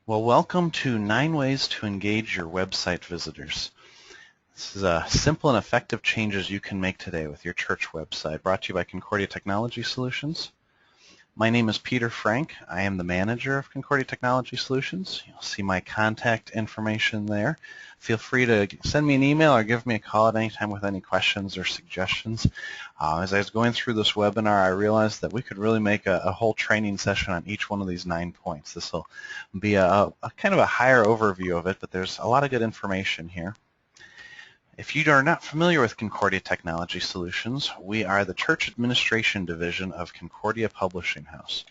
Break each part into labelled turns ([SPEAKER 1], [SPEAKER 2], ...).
[SPEAKER 1] Well, welcome to 9 Ways to Engage Your Website Visitors. This is simple and effective changes you can make today with your church website, brought to you by Concordia Technology Solutions. My name is Peter Frank. I am the manager of Concordia Technology Solutions. You'll see my contact information there. Feel free to send me an email or give me a call at any time with any questions or suggestions. As I was going through this webinar, I realized that we could really make a whole training session on each one of these 9 points. This will be a kind of a higher overview of it, but there's a lot of good information here. If you are not familiar with Concordia Technology Solutions, we are the church administration division of Concordia Publishing House.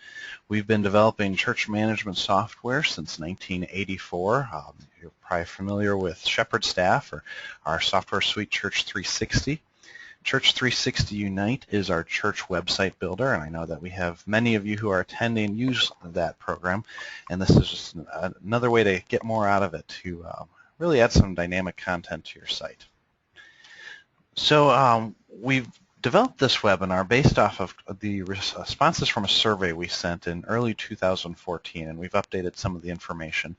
[SPEAKER 1] We've been developing church management software since 1984. You're probably familiar with Shepherd Staff or our software suite Church 360. Church 360 Unite is our church website builder, and I know that we have many of you who are attending use that program, and this is just another way to get more out of it, to really add some dynamic content to your site. So we've developed this webinar based off of the responses from a survey we sent in early 2014, and we've updated some of the information.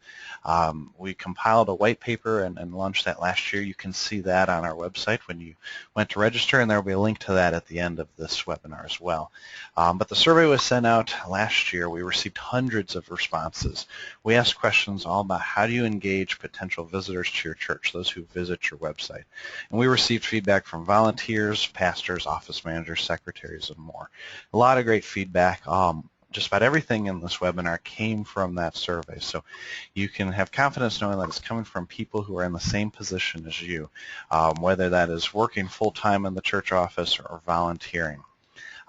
[SPEAKER 1] We compiled a white paper and launched that last year. You can see that on our website when you went to register, and there will be a link to that at the end of this webinar as well. But the survey was sent out last year. We received hundreds of responses. We asked questions all about how do you engage potential visitors to your church, those who visit your website. And we received feedback from volunteers, pastors, office managers, secretaries, and more. A lot of great feedback. Just about everything in this webinar came from that survey, so you can have confidence knowing that it's coming from people who are in the same position as you, whether that is working full-time in the church office or volunteering.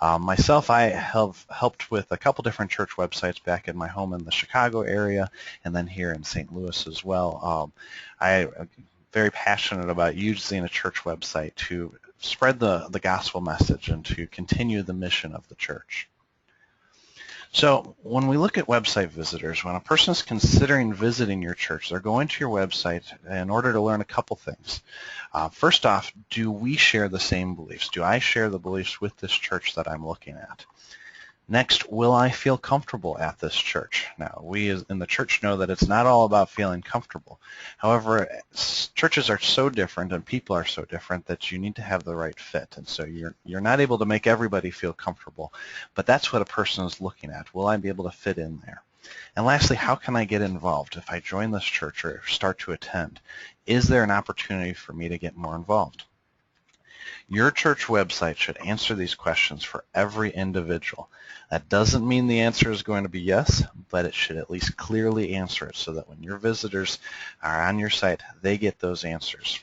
[SPEAKER 1] Myself, I have helped with a couple different church websites back in my home in the Chicago area and then here in St. Louis as well. I'm very passionate about using a church website to spread the gospel message and to continue the mission of the church. So when we look at website visitors, when a person is considering visiting your church, they're going to your website in order to learn a couple things. First off, do we share the same beliefs? Do I share the beliefs with this church that I'm looking at? Next, will I feel comfortable at this church? Now, we in the church know that it's not all about feeling comfortable. However, churches are so different and people are so different that you need to have the right fit. And so you're not able to make everybody feel comfortable, but that's what a person is looking at. Will I be able to fit in there? And lastly, how can I get involved if I join this church or start to attend? Is there an opportunity for me to get more involved? Your church website should answer these questions for every individual. That doesn't mean the answer is going to be yes, but it should at least clearly answer it so that when your visitors are on your site, they get those answers.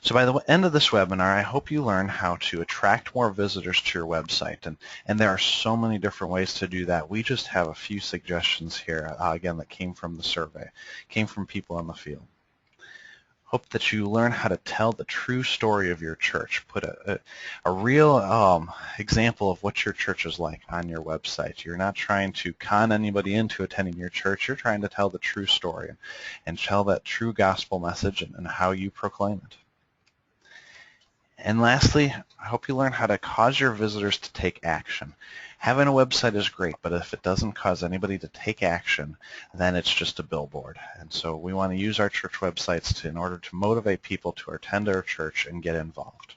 [SPEAKER 1] So by the end of this webinar, I hope you learn how to attract more visitors to your website. And there are so many different ways to do that. We just have a few suggestions here, again, that came from the survey, came from people in the field. Hope that you learn how to tell the true story of your church. Put a real example of what your church is like on your website. You're not trying to con anybody into attending your church. You're trying to tell the true story and tell that true gospel message and how you proclaim it. And lastly, I hope you learn how to cause your visitors to take action. Having a website is great, but if it doesn't cause anybody to take action, then it's just a billboard. And so we want to use our church websites in order to motivate people to attend our church and get involved.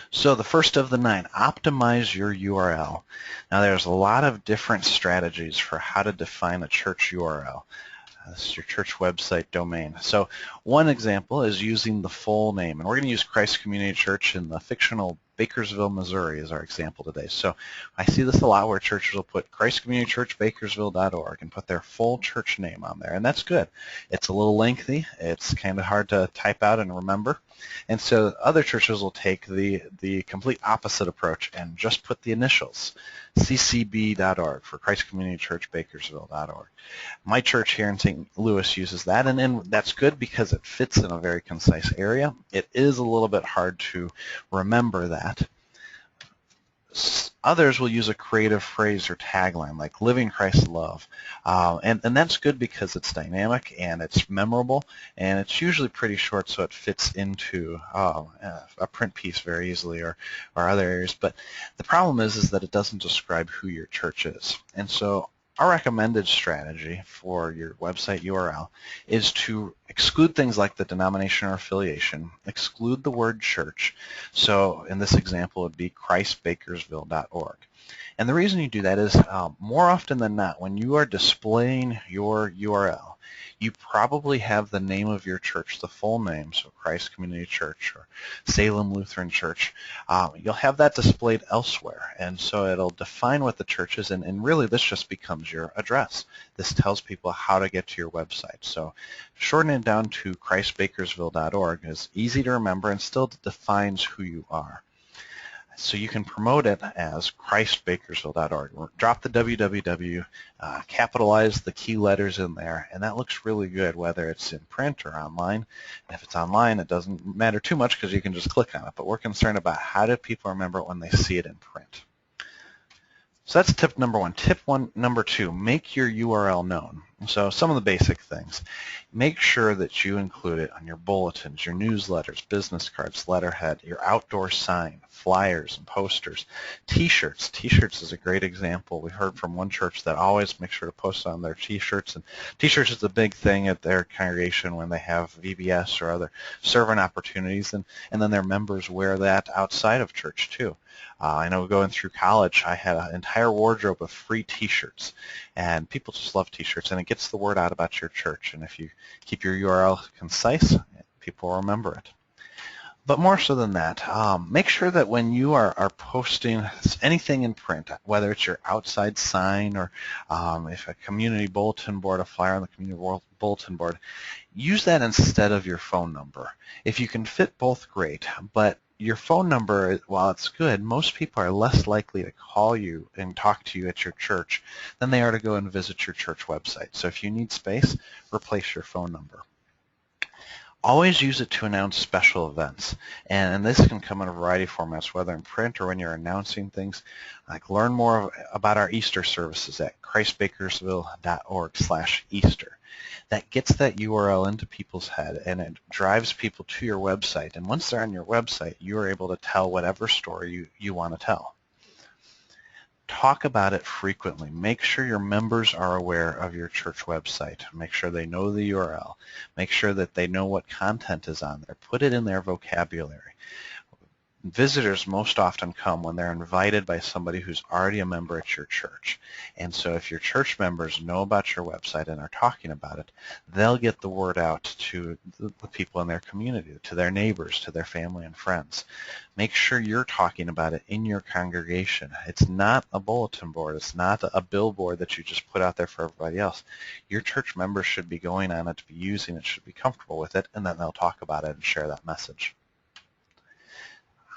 [SPEAKER 1] So the first of the 9, optimize your URL. Now there's a lot of different strategies for how to define a church URL. This is your church website domain. So one example is using the full name, and we're going to use Christ Community Church in the fictional Bakersville, Missouri as our example today. So I see this a lot where churches will put Christ Community Church Bakersville.org and put their full church name on there, and that's good. It's a little lengthy. It's kind of hard to type out and remember, and so other churches will take the complete opposite approach and just put the initials, ccb.org for Christ Community Church Bakersville.org. My church here in St. Louis uses that, and that's good because it fits in a very concise area. It is a little bit hard to remember that. Others will use a creative phrase or tagline like living Christ's love, and that's good because it's dynamic and it's memorable, and it's usually pretty short, so it fits into a print piece very easily or other areas. But the problem is that it doesn't describe who your church is, and so Our recommended strategy for your website URL is to exclude things like the denomination or affiliation, exclude the word church. So in this example, it would be christbakersville.org. And the reason you do that is more often than not, when you are displaying your URL, you probably have the name of your church, the full name, so Christ Community Church or Salem Lutheran Church. You'll have that displayed elsewhere, and so it'll define what the church is, and really this just becomes your address. This tells people how to get to your website. So shortening it down to christbakersville.org is easy to remember and still defines who you are. So you can promote it as christbakersville.org. Drop the www, capitalize the key letters in there, and that looks really good whether it's in print or online. And if it's online, it doesn't matter too much because you can just click on it, but we're concerned about how do people remember it when they see it in print. So that's tip number one. Number two, make your URL known. So some of the basic things. Make sure that you include it on your bulletins, your newsletters, business cards, letterhead, your outdoor sign, flyers and posters, t-shirts. T-shirts is a great example. We heard from one church that always makes sure to post on their t-shirts, and t-shirts is a big thing at their congregation when they have VBS or other servant opportunities, and then their members wear that outside of church too. I know going through college, I had an entire wardrobe of free t-shirts, and people just love t-shirts, and it gets the word out about your church, and if you keep your URL concise, people will remember it. But more so than that, make sure that when you are posting anything in print, whether it's your outside sign or if a community bulletin board, a flyer on the community bulletin board, use that instead of your phone number. If you can fit both, great, but your phone number, while it's good, most people are less likely to call you and talk to you at your church than they are to go and visit your church website. So if you need space, replace your phone number. Always use it to announce special events, and this can come in a variety of formats, whether in print or when you're announcing things. Like learn more about our Easter services at christbakersville.org/Easter. That gets that URL into people's head, and it drives people to your website. And once they're on your website, you are able to tell whatever story you want to tell. Talk about it frequently. Make sure your members are aware of your church website. Make sure they know the URL. Make sure that they know what content is on there. Put it in their vocabulary. Visitors most often come when they're invited by somebody who's already a member at your church. And so if your church members know about your website and are talking about it, they'll get the word out to the people in their community, to their neighbors, to their family and friends. Make sure you're talking about it in your congregation. It's not a bulletin board. It's not a billboard that you just put out there for everybody else. Your church members should be going on it, to be using it, should be comfortable with it, and then they'll talk about it and share that message.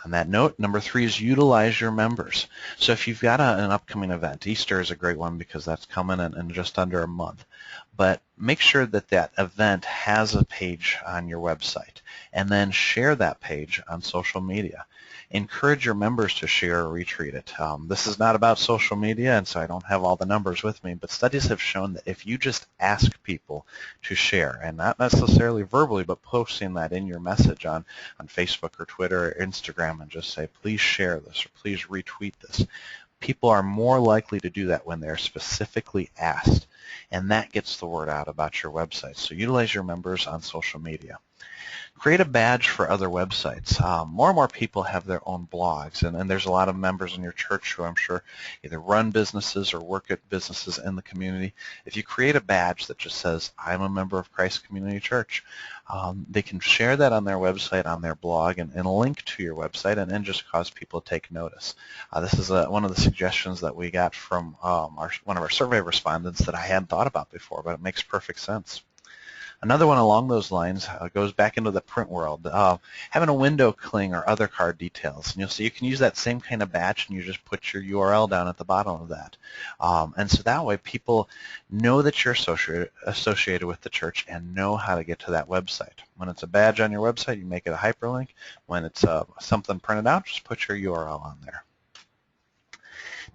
[SPEAKER 1] On that note, number three is utilize your members. So if you've got an upcoming event, Easter is a great one because that's coming in just under a month, but make sure that that event has a page on your website, and then share that page on social media. Encourage your members to share or retweet it. This is not about social media, and so I don't have all the numbers with me, but studies have shown that if you just ask people to share, and not necessarily verbally, but posting that in your message on Facebook or Twitter or Instagram, and just say, please share this or please retweet this, people are more likely to do that when they're specifically asked, and that gets the word out about your website. So utilize your members on social media. Create a badge for other websites. More and more people have their own blogs, and there's a lot of members in your church who I'm sure either run businesses or work at businesses in the community. If you create a badge that just says, I'm a member of Christ Community Church, they can share that on their website, on their blog, and link to your website, and just cause people to take notice. This is one of the suggestions that we got from one of our survey respondents that I hadn't thought about before, but it makes perfect sense. Another one along those lines goes back into the print world, having a window cling or other card details. And you'll see you can use that same kind of badge, and you just put your URL down at the bottom of that. And so that way people know that you're associated with the church and know how to get to that website. When it's a badge on your website, you make it a hyperlink. When it's something printed out, just put your URL on there.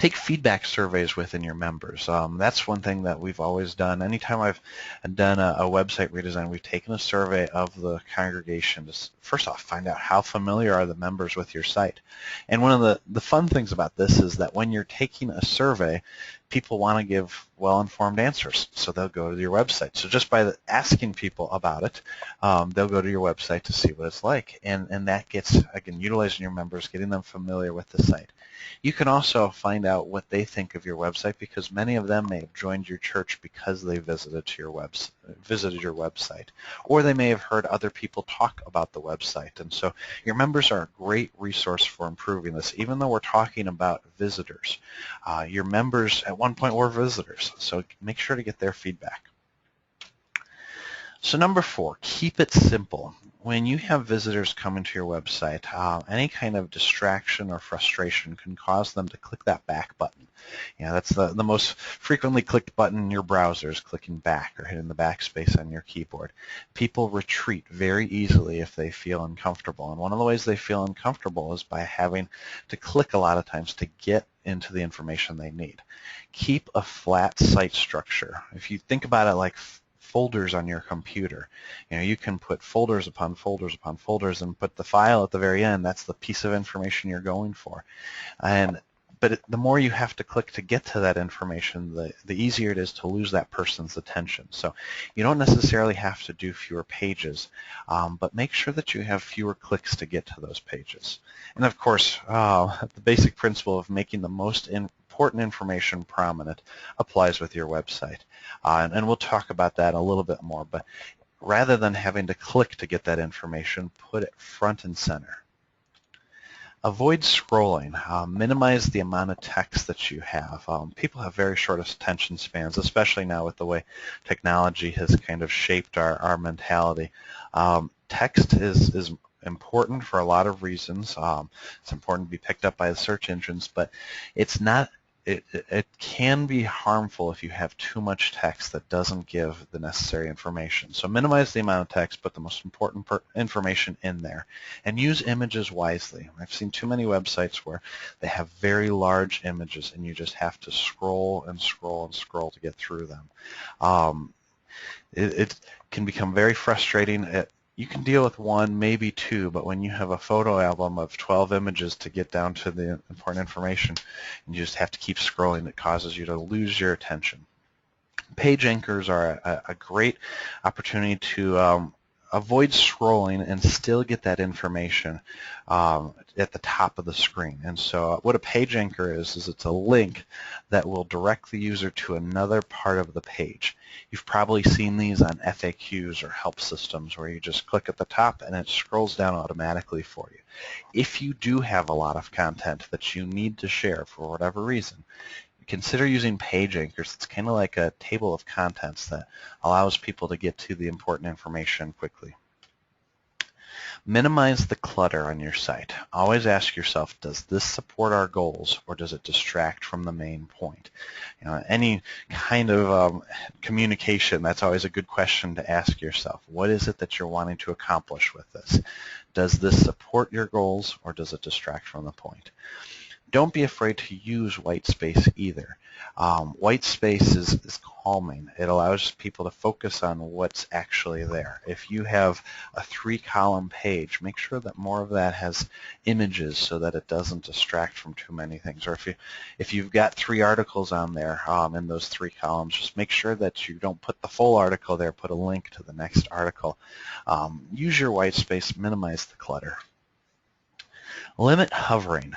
[SPEAKER 1] Take feedback surveys within your members. That's one thing that we've always done. Anytime I've done a website redesign, we've taken a survey of the congregation to, first off, find out how familiar are the members with your site. And one of the fun things about this is that when you're taking a survey, people want to give well-informed answers, so they'll go to your website. So just by asking people about it, they'll go to your website to see what it's like. And that gets, again, utilizing your members, getting them familiar with the site. You can also find out what they think of your website, because many of them may have joined your church because they visited your website, or they may have heard other people talk about the website. And so your members are a great resource for improving this. Even though we're talking about visitors, your members at one point were visitors, so make sure to get their feedback. So number 4, keep it simple. When you have visitors coming to your website, any kind of distraction or frustration can cause them to click that back button. That's the most frequently clicked button in your browser is clicking back or hitting the backspace on your keyboard. People retreat very easily if they feel uncomfortable, and one of the ways they feel uncomfortable is by having to click a lot of times to get into the information they need. Keep a flat site structure. If you think about it like folders on your computer, you can put folders upon folders upon folders and put the file at the very end. That's the piece of information you're going for. But the more you have to click to get to that information, the easier it is to lose that person's attention. So you don't necessarily have to do fewer pages, but make sure that you have fewer clicks to get to those pages. And of course, the basic principle of making the most important information prominent applies with your website. And we'll talk about that a little bit more, but rather than having to click to get that information, put it front and center. Avoid scrolling. Minimize the amount of text that you have. People have very short attention spans, especially now with the way technology has kind of shaped our mentality. Text is important for a lot of reasons. It's important to be picked up by the search engines, but it's not. It can be harmful if you have too much text that doesn't give the necessary information. So minimize the amount of text, put the most important information in there, and use images wisely. I've seen too many websites where they have very large images and you just have to scroll and scroll and scroll to get through them. It can become very frustrating. You can deal with 1, maybe 2, but when you have a photo album of 12 images to get down to the important information and you just have to keep scrolling, it causes you to lose your attention. Page anchors are a great opportunity to avoid scrolling and still get that information at the top of the screen. And so what a page anchor is it's a link that will direct the user to another part of the page. You've probably seen these on FAQs or help systems where you just click at the top and it scrolls down automatically for you. If you do have a lot of content that you need to share for whatever reason, consider using page anchors. It's kind of like a table of contents that allows people to get to the important information quickly. Minimize the clutter on your site. Always ask yourself, does this support our goals or does it distract from the main point? Any kind of communication, that's always a good question to ask yourself. What is it that you're wanting to accomplish with this? Does this support your goals or does it distract from the point? Don't be afraid to use white space either. White space is calming. It allows people to focus on what's actually there. If you have a 3-column page, make sure that more of that has images so that it doesn't distract from too many things. Or if you've got 3 articles on there in those 3 columns, just make sure that you don't put the full article there, put a link to the next article. Use your white space, minimize the clutter. Limit hovering.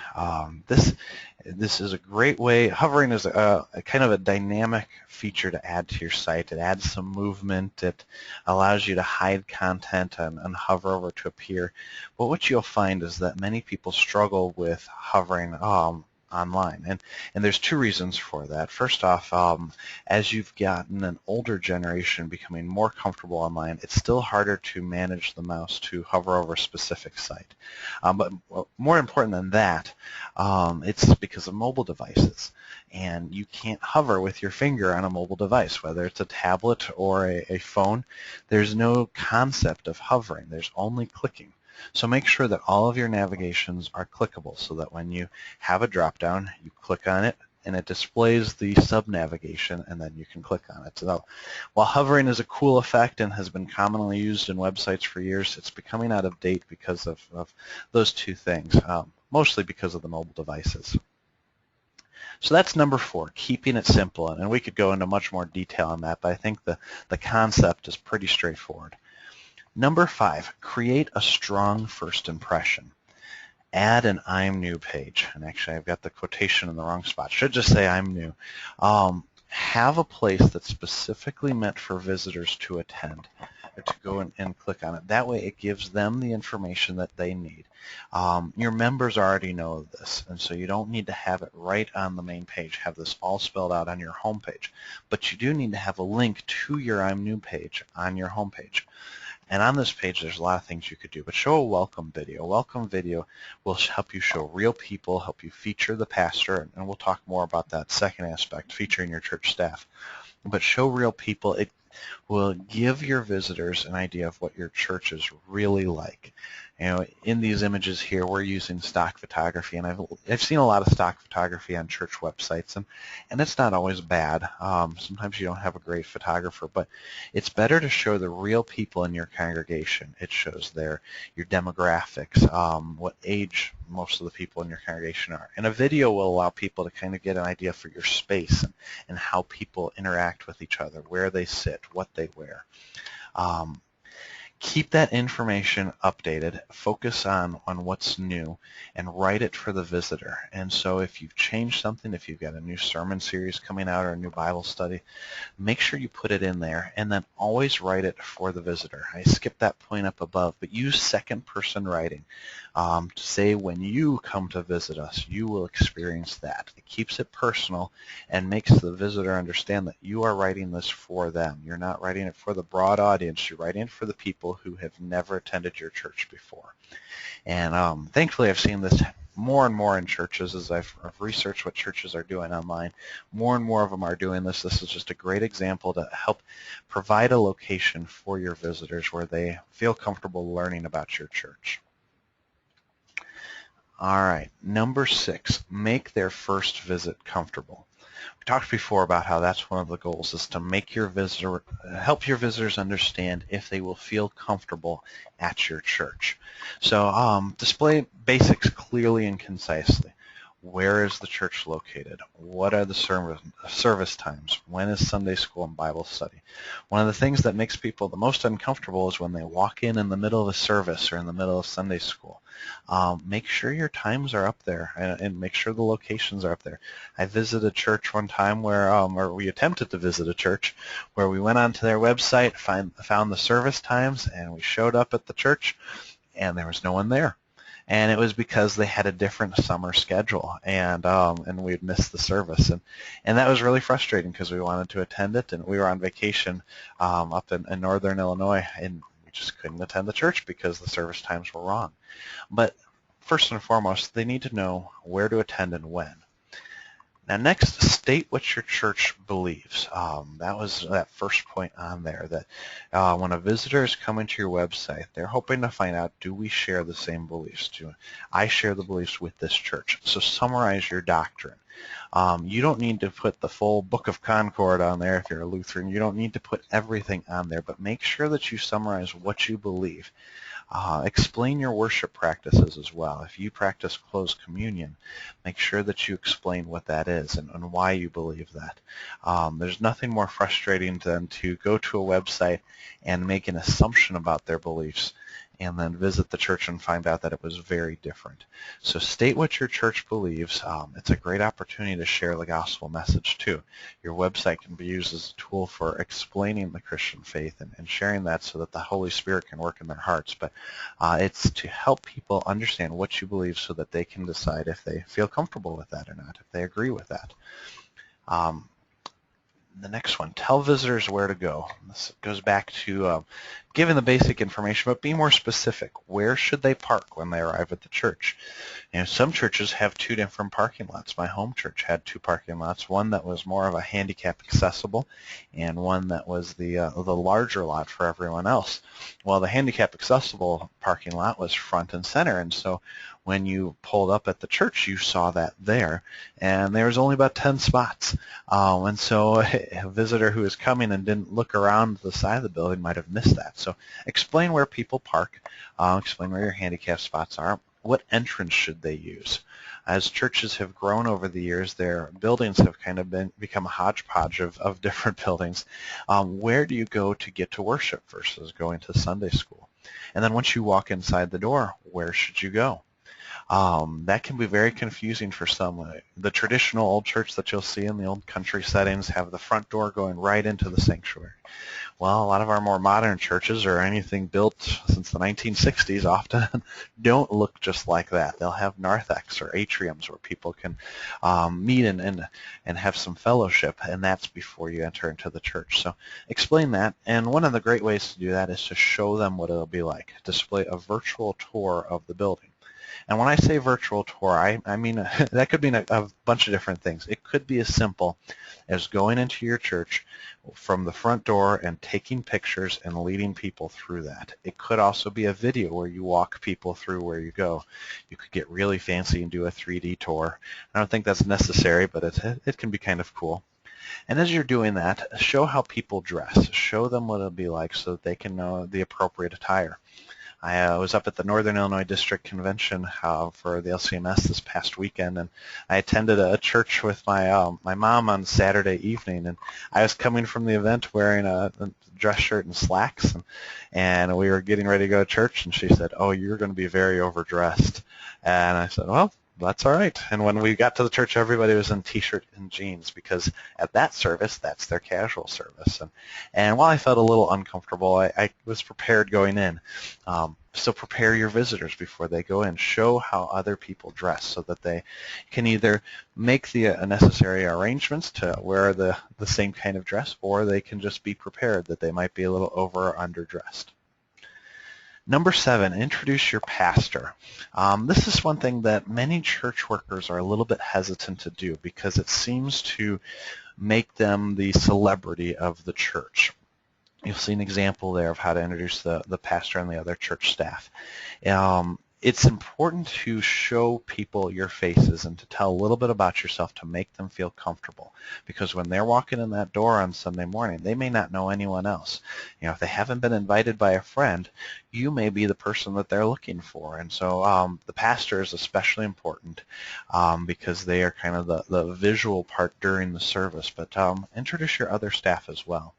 [SPEAKER 1] This is a great way. Hovering is a kind of a dynamic feature to add to your site. It adds some movement. It allows you to hide content and hover over to appear. But what you'll find is that many people struggle with hovering online, and there's 2 reasons for that. First off, as you've gotten an older generation becoming more comfortable online, it's still harder to manage the mouse to hover over a specific site. But more important than that, it's because of mobile devices, and you can't hover with your finger on a mobile device, whether it's a tablet or a phone. There's no concept of hovering. There's only clicking. So make sure that all of your navigations are clickable so that when you have a drop-down, you click on it and it displays the sub-navigation, and then you can click on it. So while hovering is a cool effect and has been commonly used in websites for years, it's becoming out of date because of those two things, mostly because of the mobile devices. So that's number 4, keeping it simple, and we could go into much more detail on that, but I think the concept is pretty straightforward. Number 5, create a strong first impression. Add an I'm new page, and actually I've got the quotation in the wrong spot. Should just say I'm new. Have a place that's specifically meant for visitors to attend, or to go and click on it. That way it gives them the information that they need. Your members already know this, and so you don't need to have it right on the main page, have this all spelled out on your home page. But you do need to have a link to your I'm new page on your home page. And on this page, there's a lot of things you could do, but show a welcome video. A welcome video will help you show real people, help you feature the pastor, and we'll talk more about that second aspect, featuring your church staff. But show real people. It will give your visitors an idea of what your church is really like. You know, in these images here, we're using stock photography, and I've seen a lot of stock photography on church websites, and it's not always bad. Sometimes you don't have a great photographer, but it's better to show the real people in your congregation. It shows your demographics, what age most of the people in your congregation are. And a video will allow people to kind of get an idea for your space and how people interact with each other, where they sit, what they wear. Keep that information updated, focus on what's new, and write it for the visitor. And so if you've changed something, if you've got a new sermon series coming out or a new Bible study, make sure you put it in there, and then always write it for the visitor. I skipped that point up above, but use second-person writing to say when you come to visit us, you will experience that. It keeps it personal and makes the visitor understand that you are writing this for them. You're not writing it for the broad audience. You're writing it for the people who have never attended your church before. And thankfully, I've seen this more and more in churches as I've researched what churches are doing online. More and more of them are doing this. This is just a great example to help provide a location for your visitors where they feel comfortable learning about your church. All right, number 6, make their first visit comfortable. We talked before about how that's one of the goals, is to make your help your visitors understand if they will feel comfortable at your church. So display basics clearly and concisely. Where is the church located? What are the service times? When is Sunday school and Bible study? One of the things that makes people the most uncomfortable is when they walk in the middle of a service or in the middle of Sunday school. Make sure your times are up there, and make sure the locations are up there. I visited a church one time where, or we attempted to visit a church where we went onto their website, found the service times, and we showed up at the church, and there was no one there. And it was because they had a different summer schedule, and we had missed the service, and that was really frustrating because we wanted to attend it, and we were on vacation up in northern Illinois, and we just couldn't attend the church because the service times were wrong. But first and foremost, they need to know where to attend and when. Now next, state what your church believes. That was that first point on there, that when a visitor is coming to your website, they're hoping to find out, do we share the same beliefs? Do I share the beliefs with this church? So summarize your doctrine. You don't need to put the full Book of Concord on there if you're a Lutheran. You don't need to put everything on there, but make sure that you summarize what you believe. Explain your worship practices as well. If you practice closed communion, make sure that you explain what that is and why you believe that. There's nothing more frustrating than to go to a website and make an assumption about their beliefs and then visit the church and find out that it was very different. So state what your church believes. It's a great opportunity to share the gospel message too. Your website can be used as a tool for explaining the Christian faith and sharing that so that the Holy Spirit can work in their hearts. But it's to help people understand what you believe so that they can decide if they feel comfortable with that or not, if they agree with that. The next one, tell visitors where to go. This goes back to given the basic information, but be more specific. Where should they park when they arrive at the church? Some churches have two different parking lots. My home church had two parking lots, one that was more of a handicap accessible and one that was the larger lot for everyone else. Well, the handicap accessible parking lot was front and center, and so when you pulled up at the church, you saw that there, and there was only about 10 spots. And so a visitor who was coming and didn't look around the side of the building might have missed that. So explain where people park, explain where your handicap spots are, what entrance should they use. As churches have grown over the years, their buildings have kind of become a hodgepodge of different buildings. Where do you go to get to worship versus going to Sunday school? And then once you walk inside the door, where should you go? That can be very confusing for some. The traditional old church that you'll see in the old country settings have the front door going right into the sanctuary. Well, a lot of our more modern churches, or anything built since the 1960s, often don't look just like that. They'll have narthex or atriums where people can meet and have some fellowship, and that's before you enter into the church. So explain that, and one of the great ways to do that is to show them what it'll be like. Display a virtual tour of the building. And when I say virtual tour, I mean that could mean a bunch of different things. It could be as simple as going into your church from the front door and taking pictures and leading people through that. It could also be a video where you walk people through where you go. You could get really fancy and do a 3D tour. I don't think that's necessary, but it can be kind of cool. And as you're doing that, show how people dress. Show them what it'll be like so that they can know the appropriate attire. I was up at the Northern Illinois District Convention for the LCMS this past weekend, and I attended a church with my mom on Saturday evening, and I was coming from the event wearing a dress shirt and slacks, and we were getting ready to go to church, and she said, "Oh, you're going to be very overdressed," and I said, "Well, that's all right." And when we got to the church, everybody was in T-shirt and jeans, because at that service, that's their casual service. And while I felt a little uncomfortable, I was prepared going in. So prepare your visitors before they go in. Show how other people dress so that they can either make the necessary arrangements to wear the same kind of dress, or they can just be prepared that they might be a little over or underdressed. Number 7, introduce your pastor. This is one thing that many church workers are a little bit hesitant to do because it seems to make them the celebrity of the church. You'll see an example there of how to introduce the pastor and the other church staff. It's important to show people your faces and to tell a little bit about yourself to make them feel comfortable, because when they're walking in that door on Sunday morning, they may not know anyone else. If they haven't been invited by a friend, you may be the person that they're looking for. And so the pastor is especially important because they are kind of the visual part during the service, but introduce your other staff as well.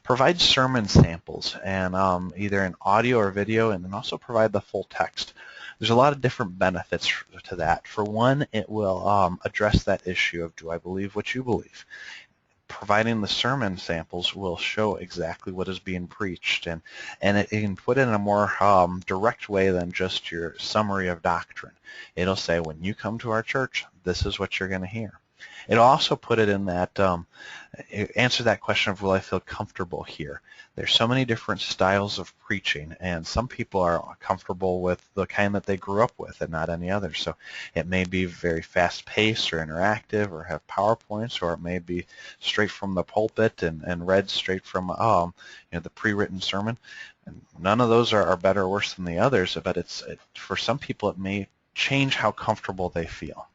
[SPEAKER 1] Provide sermon samples, and either in audio or video, and then also provide the full text. There's a lot of different benefits to that. For one, it will address that issue of, do I believe what you believe? Providing the sermon samples will show exactly what is being preached, and it can put it in a more direct way than just your summary of doctrine. It'll say, when you come to our church, this is what you're going to hear. It'll also put it in that, answer that question of, will I feel comfortable here? There's so many different styles of preaching, and some people are comfortable with the kind that they grew up with and not any other. So it may be very fast-paced or interactive or have PowerPoints, or it may be straight from the pulpit and read straight from the pre-written sermon. And none of those are better or worse than the others, but for some people it may change how comfortable they feel.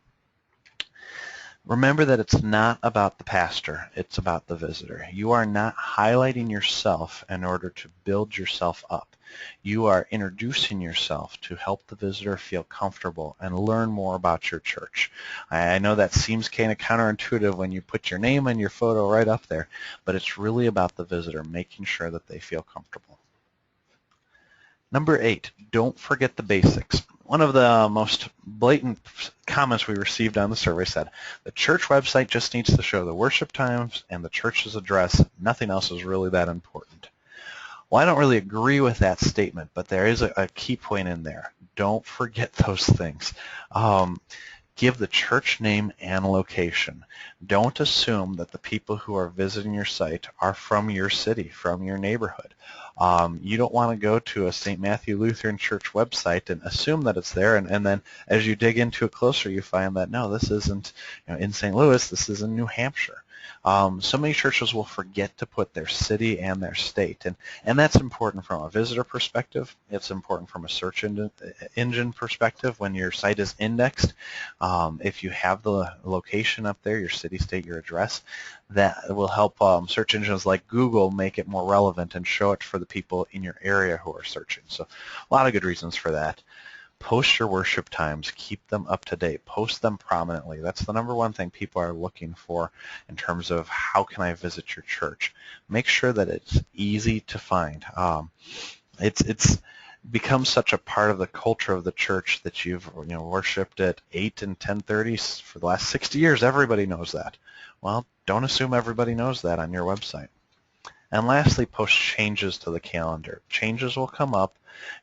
[SPEAKER 1] Remember that it's not about the pastor, it's about the visitor. You are not highlighting yourself in order to build yourself up. You are introducing yourself to help the visitor feel comfortable and learn more about your church. I know that seems kind of counterintuitive when you put your name and your photo right up there, but it's really about the visitor, making sure that they feel comfortable. Number 8, don't forget the basics. One of the most blatant comments we received on the survey said, the church website just needs to show the worship times and the church's address. Nothing else is really that important. Well, I don't really agree with that statement, but there is a key point in there. Don't forget those things. Give the church name and location. Don't assume that the people who are visiting your site are from your city, from your neighborhood. You don't want to go to a St. Matthew Lutheran Church website and assume that it's there, and then as you dig into it closer, you find that, no, this isn't in St. Louis, this is in New Hampshire. So many churches will forget to put their city and their state, and that's important from a visitor perspective. It's important from a search engine perspective when your site is indexed. If you have the location up there, your city, state, your address, that will help search engines like Google make it more relevant and show it for the people in your area who are searching. So a lot of good reasons for that. Post your worship times. Keep them up to date. Post them prominently. That's the number one thing people are looking for in terms of how can I visit your church. Make sure that it's easy to find. It's become such a part of the culture of the church that you've worshipped at 8 and 10:30 for the last 60 years. Everybody knows that. Well, don't assume everybody knows that on your website. And lastly, post changes to the calendar. Changes will come up.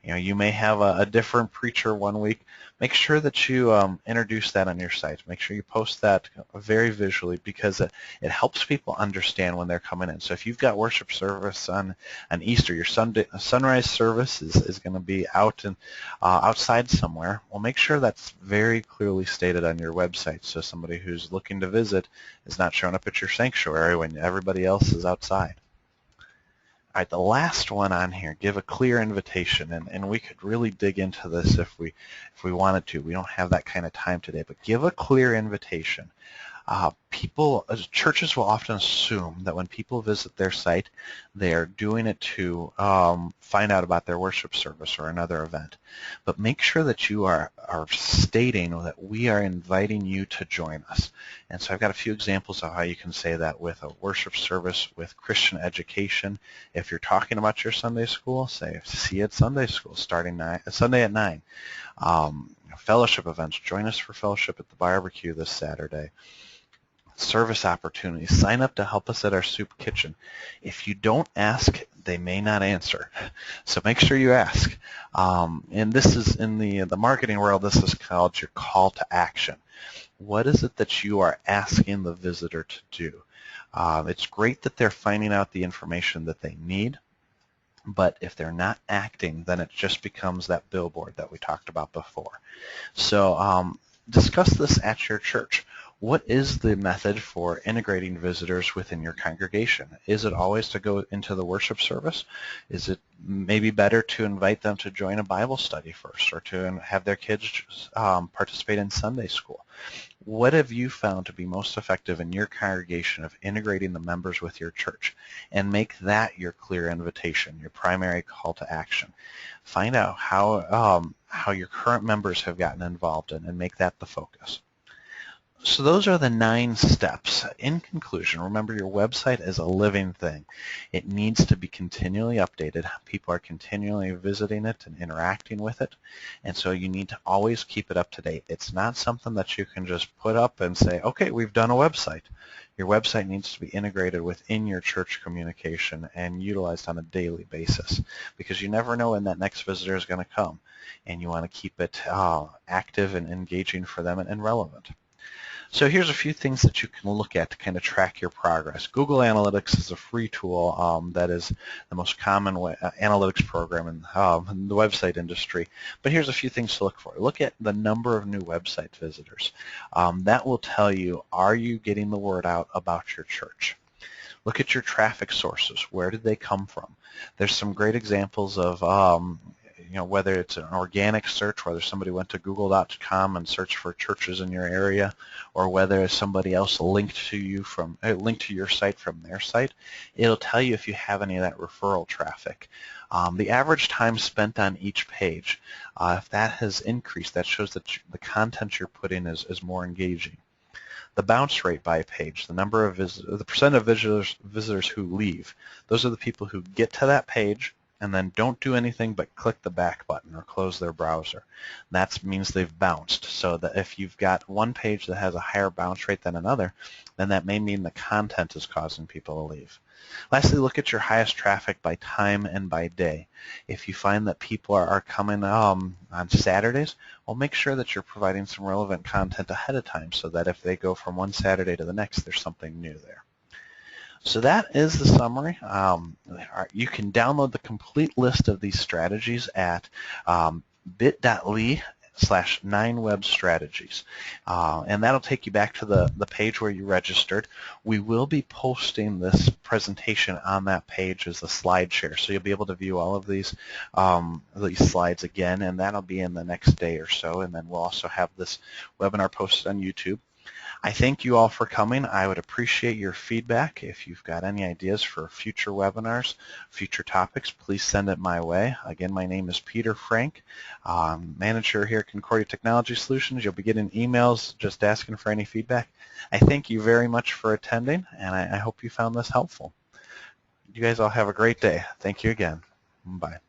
[SPEAKER 1] You may have a different preacher one week. Make sure that you introduce that on your site. Make sure you post that very visually, because it helps people understand when they're coming in. So if you've got worship service on Easter, your sunrise service is going to be out and outside somewhere. Well, make sure that's very clearly stated on your website, so somebody who's looking to visit is not showing up at your sanctuary when everybody else is outside. All right, the last one on here, give a clear invitation, and we could really dig into this if we wanted to. We don't have that kind of time today, but give a clear invitation. Churches will often assume that when people visit their site, they are doing it to find out about their worship service or another event. But make sure that you are stating that we are inviting you to join us. And so I've got a few examples of how you can say that with a worship service, with Christian education. If you're talking about your Sunday school, say, see you at Sunday school starting Sunday at 9. Fellowship events, join us for fellowship at the barbecue this Saturday. Service opportunities, sign up to help us at our soup kitchen. If you don't ask, they may not answer. So make sure you ask. And this is in the marketing world, this is called your call to action. What is it that you are asking the visitor to do? It's great that they're finding out the information that they need, but if they're not acting, then it just becomes that billboard that we talked about before. So discuss this at your church. What is the method for integrating visitors within your congregation? Is it always to go into the worship service? Is it maybe better to invite them to join a Bible study first, or to have their kids participate in Sunday school? What have you found to be most effective in your congregation of integrating the members with your church? And make that your clear invitation, your primary call to action. Find out how your current members have gotten involved in, and make that the focus. So those are the 9 steps. In conclusion, remember, your website is a living thing. It needs to be continually updated. People are continually visiting it and interacting with it, and so you need to always keep it up to date. It's not something that you can just put up and say, okay, we've done a website. Your website needs to be integrated within your church communication and utilized on a daily basis, because you never know when that next visitor is going to come, and you want to keep it active and engaging for them and relevant. So here's a few things that you can look at to kind of track your progress. Google Analytics is a free tool that is the most common analytics program in the website industry. But here's a few things to look for. Look at the number of new website visitors. That will tell you, are you getting the word out about your church? Look at your traffic sources. Where did they come from? There's some great examples of whether it's an organic search, whether somebody went to google.com and searched for churches in your area, or whether somebody else linked to your site from their site. It'll tell you if you have any of that referral traffic. The average time spent on each page, if that has increased, that shows that the content you're putting is more engaging. The bounce rate by page, the percent of visitors who leave. Those are the people who get to that page, and then don't do anything but click the back button or close their browser. That means they've bounced, so that if you've got one page that has a higher bounce rate than another, then that may mean the content is causing people to leave. Lastly, look at your highest traffic by time and by day. If you find that people are coming on Saturdays, well, make sure that you're providing some relevant content ahead of time so that if they go from one Saturday to the next, there's something new there. So that is the summary. You can download the complete list of these strategies at bit.ly/9webstrategies. And that'll take you back to the page where you registered. We will be posting this presentation on that page as a slide share, so you'll be able to view all of these slides again, and that'll be in the next day or so. And then we'll also have this webinar posted on YouTube. I thank you all for coming. I would appreciate your feedback. If you've got any ideas for future webinars, future topics, please send it my way. Again, my name is Peter Frank, manager here at Concordia Technology Solutions. You'll be getting emails just asking for any feedback. I thank you very much for attending, and I hope you found this helpful. You guys all have a great day. Thank you again. Bye.